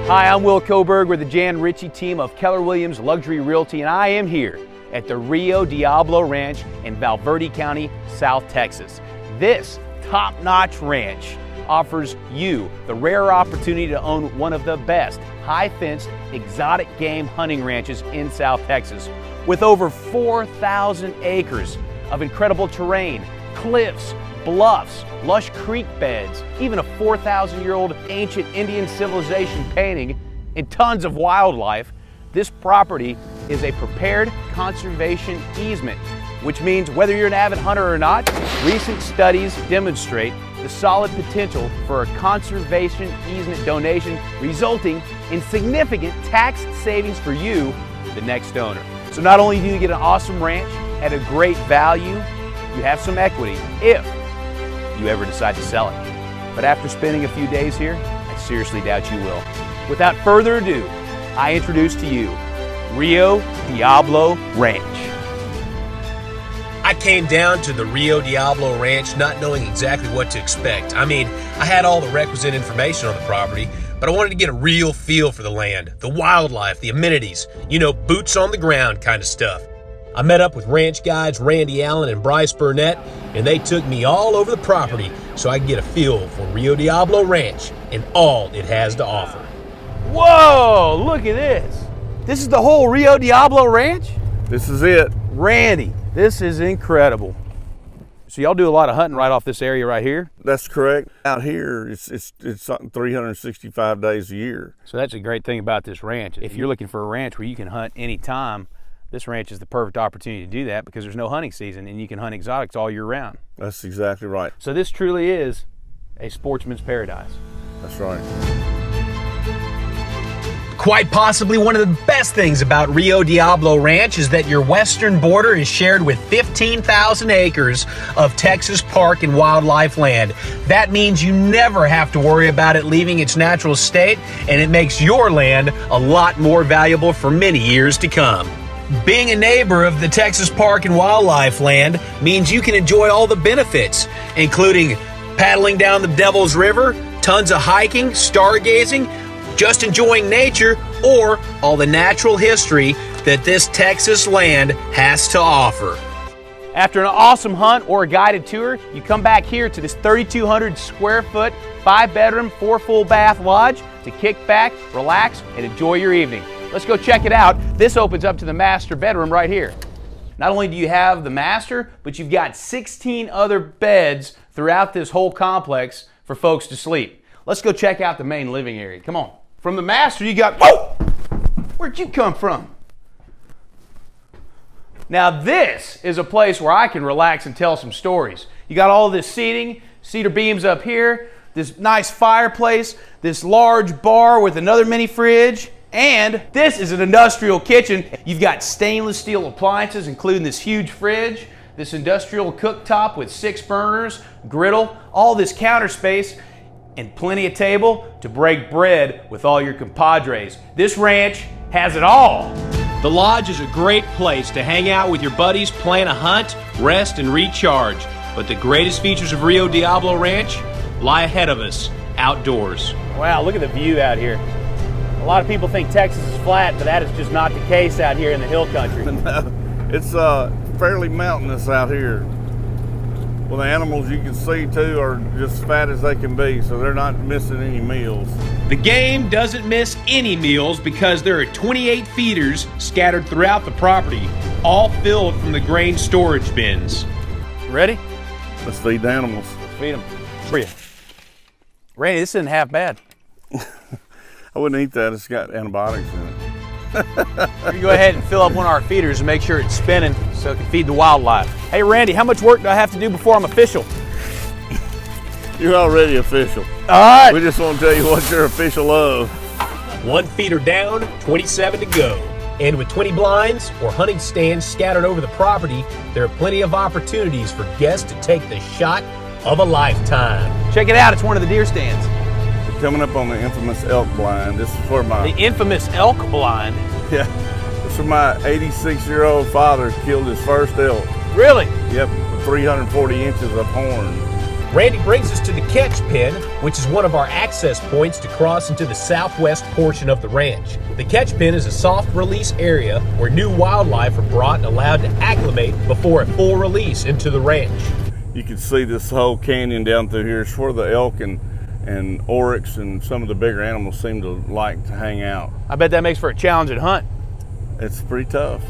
Hi, I'm Will Koberg with the Jan Ritchie team of Keller Williams Luxury Realty, and I am here at the Rio Diablo Ranch in Val Verde County, South Texas. This top-notch ranch offers you the rare opportunity to own one of the best high-fenced exotic game hunting ranches in South Texas, with over 4,000 acres of incredible terrain, cliffs, bluffs, lush creek beds, even a 4,000-year-old ancient Indian civilization painting, and tons of wildlife. This property is a prepared conservation easement, which means whether you're an avid hunter or not, recent studies demonstrate the solid potential for a conservation easement donation, resulting in significant tax savings for you, the next owner. So not only do you get an awesome ranch at a great value, you have some equity if you ever decide to sell it. But after spending a few days here, I seriously doubt you will. Without further ado, I introduce to you Rio Diablo Ranch. I came down to the Rio Diablo Ranch not knowing exactly what to expect. I mean, I had all the requisite information on the property, but I wanted to get a real feel for the land, the wildlife, the amenities, you know, boots on the ground kind of stuff. I met up with ranch guides Randy Allen and Bryce Burnett, and they took me all over the property so I could get a feel for Rio Diablo Ranch and all it has to offer. Whoa, look at this. This is the whole Rio Diablo Ranch? This is it. Randy, this is incredible. So y'all do a lot of hunting right off this area right here? That's correct. Out here, it's 365 days a year. So that's a great thing about this ranch. If you're looking for a ranch where you can hunt anytime, this ranch is the perfect opportunity to do that because there's no hunting season and you can hunt exotics all year round. That's exactly right. So this truly is a sportsman's paradise. That's right. Quite possibly one of the best things about Rio Diablo Ranch is that your western border is shared with 15,000 acres of Texas park and wildlife land. That means you never have to worry about it leaving its natural state, and it makes your land a lot more valuable for many years to come. Being a neighbor of the Texas Park and Wildlife Land means you can enjoy all the benefits, including paddling down the Devil's River, tons of hiking, stargazing, just enjoying nature, or all the natural history that this Texas land has to offer. After an awesome hunt or a guided tour, you come back here to this 3,200 square foot, 5-bedroom, 4 full bath lodge to kick back, relax, and enjoy your evening. Let's go check it out. This opens up to the master bedroom right here. Not only do you have the master, but you've got 16 other beds throughout this whole complex for folks to sleep. Let's go check out the main living area. Come on. From the master, you got, whoa! Where'd you come from? Now this is a place where I can relax and tell some stories. You got all this seating, cedar beams up here, this nice fireplace, this large bar with another mini fridge, and this is an industrial kitchen. You've got stainless steel appliances, including this huge fridge, this industrial cooktop with 6 burners, griddle, all this counter space, and plenty of table to break bread with all your compadres. This ranch has it all. The lodge is a great place to hang out with your buddies, plan a hunt, rest, and recharge. But the greatest features of Rio Diablo Ranch lie ahead of us, outdoors. Wow, look at the view out here. A lot of people think Texas is flat, but that is just not the case out here in the hill country. No, it's fairly mountainous out here. Well, the animals you can see too are just as fat as they can be, so they're not missing any meals. The game doesn't miss any meals because there are 28 feeders scattered throughout the property, all filled from the grain storage bins. Ready? Let's feed the animals. Let's feed them. For you. Randy, this isn't half bad. I wouldn't eat that, it's got antibiotics in it. We're gonna go ahead and fill up one of our feeders and make sure it's spinning so it can feed the wildlife. Hey Randy, how much work do I have to do before I'm official? You're already official. All right. We just want to tell you what you're official of. 1 feeder down, 27 to go. And with 20 blinds or hunting stands scattered over the property, there are plenty of opportunities for guests to take the shot of a lifetime. Check it out, it's one of the deer stands. Coming up on the infamous elk blind. This is for my... The infamous elk blind? Yeah. This is for my 86-year-old father killed his first elk. Really? Yep, 340 inches of horn. Randy brings us to the catch pen, which is one of our access points to cross into the southwest portion of the ranch. The catch pen is a soft release area where new wildlife are brought and allowed to acclimate before a full release into the ranch. You can see this whole canyon down through here. It's where the elk and oryx and some of the bigger animals seem to like to hang out. I bet that makes for a challenging hunt. It's pretty tough.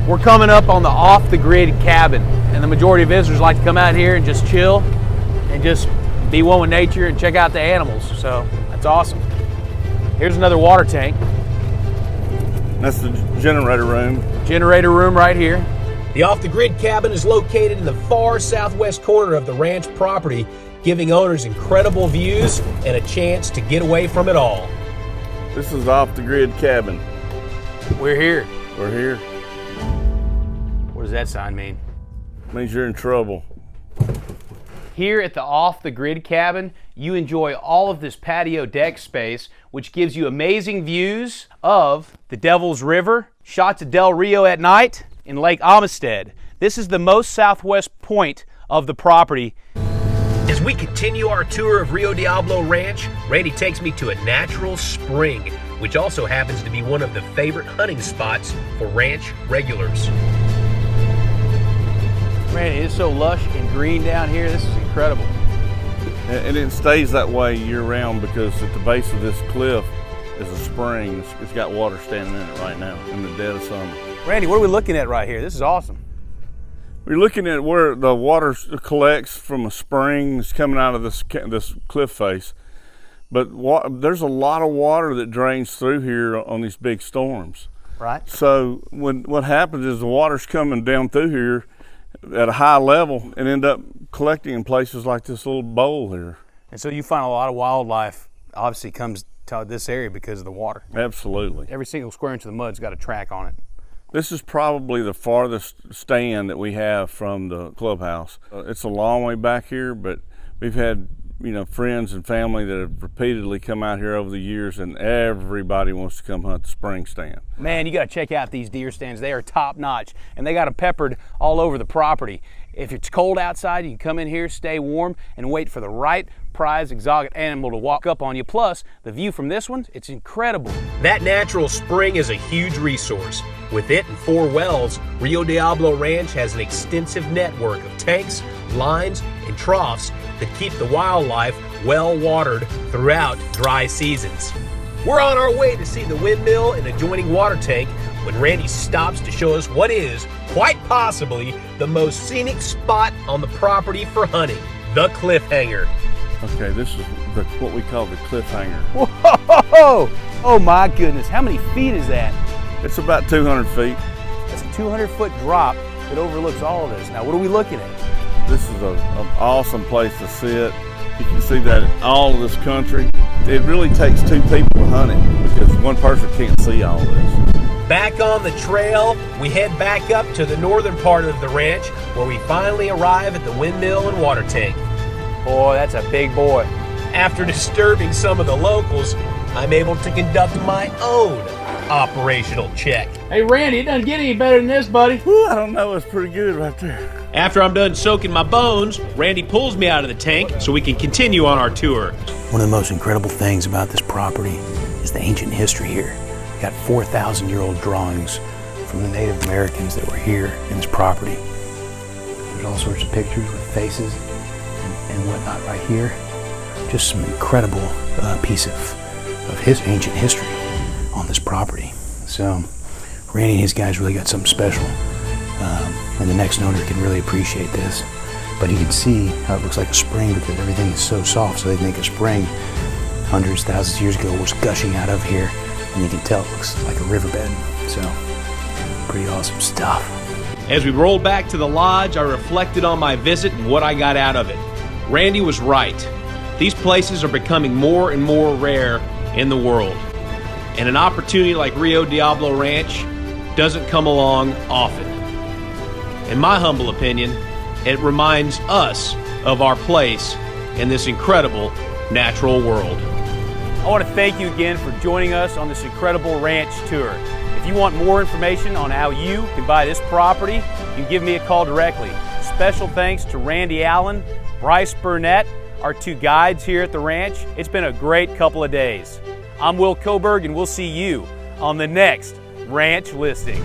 We're coming up on the off-the-grid cabin, and the majority of visitors like to come out here and just chill and just be one with nature and check out the animals. So that's awesome. Here's another water tank. That's the generator room. Generator room right here. The off-the-grid cabin is located in the far southwest corner of the ranch property, giving owners incredible views and a chance to get away from it all. This is the off-the-grid cabin. We're here. We're here. What does that sign mean? Means you're in trouble. Here at the off-the-grid cabin, you enjoy all of this patio deck space, which gives you amazing views of the Devil's River, shots of Del Rio at night, in Lake Amistad. This is the most southwest point of the property. As we continue our tour of Rio Diablo Ranch, Randy takes me to a natural spring, which also happens to be one of the favorite hunting spots for ranch regulars. Man, it is so lush and green down here. This is incredible. And it stays that way year-round because at the base of this cliff is a spring. It's got water standing in it right now in the dead of summer. Randy, what are we looking at right here? This is awesome. We're looking at where the water collects from a spring that's coming out of this cliff face. But there's a lot of water that drains through here on these big storms. Right. So what happens is the water's coming down through here at a high level and end up collecting in places like this little bowl here. And so you find a lot of wildlife obviously comes to this area because of the water. Absolutely. Every single square inch of the mud's got a track on it. This is probably the farthest stand that we have from the clubhouse. It's a long way back here, but we've had friends and family that have repeatedly come out here over the years, and everybody wants to come hunt the spring stand. Man, you got to check out these deer stands. They are top notch, and they got them peppered all over the property. If it's cold outside, you can come in here, stay warm, and wait for the right prize exotic animal to walk up on you. Plus, the view from this one, it's incredible. That natural spring is a huge resource. With it and 4 wells, Rio Diablo Ranch has an extensive network of tanks, lines, and troughs that keep the wildlife well watered throughout dry seasons. We're on our way to see the windmill and adjoining water tank when Randy stops to show us what is, quite possibly, the most scenic spot on the property for hunting, the cliffhanger. Okay, this is what we call the cliffhanger. Whoa! Oh my goodness, how many feet is that? It's about 200 feet. That's a 200-foot drop that overlooks all of this. Now, what are we looking at? This is an awesome place to sit. You can see that all of this country. It really takes 2 people to hunt it because one person can't see all of this. Back on the trail, we head back up to the northern part of the ranch where we finally arrive at the windmill and water tank. Boy, that's a big boy. After disturbing some of the locals, I'm able to conduct my own operational check. Hey Randy, it doesn't get any better than this, buddy. Whew, I don't know, it's pretty good right there. After I'm done soaking my bones, Randy pulls me out of the tank so we can continue on our tour. One of the most incredible things about this property is the ancient history here. We got 4,000-year-old drawings from the Native Americans that were here in this property. There's all sorts of pictures with faces and whatnot right here. Just some incredible piece of his ancient history on this property. So Randy and his guys really got something special. And the next owner can really appreciate this. But you can see how it looks like a spring because everything is so soft, so they think a spring hundreds, thousands of years ago was gushing out of here, and you can tell it looks like a riverbed. So, pretty awesome stuff. As we rolled back to the lodge, I reflected on my visit and what I got out of it. Randy was right. These places are becoming more and more rare in the world. And an opportunity like Rio Diablo Ranch doesn't come along often. In my humble opinion, it reminds us of our place in this incredible natural world. I want to thank you again for joining us on this incredible ranch tour. If you want more information on how you can buy this property, you can give me a call directly. Special thanks to Randy Allen, Bryce Burnett, our two guides here at the ranch. It's been a great couple of days. I'm Will Koberg, and we'll see you on the next ranch listing.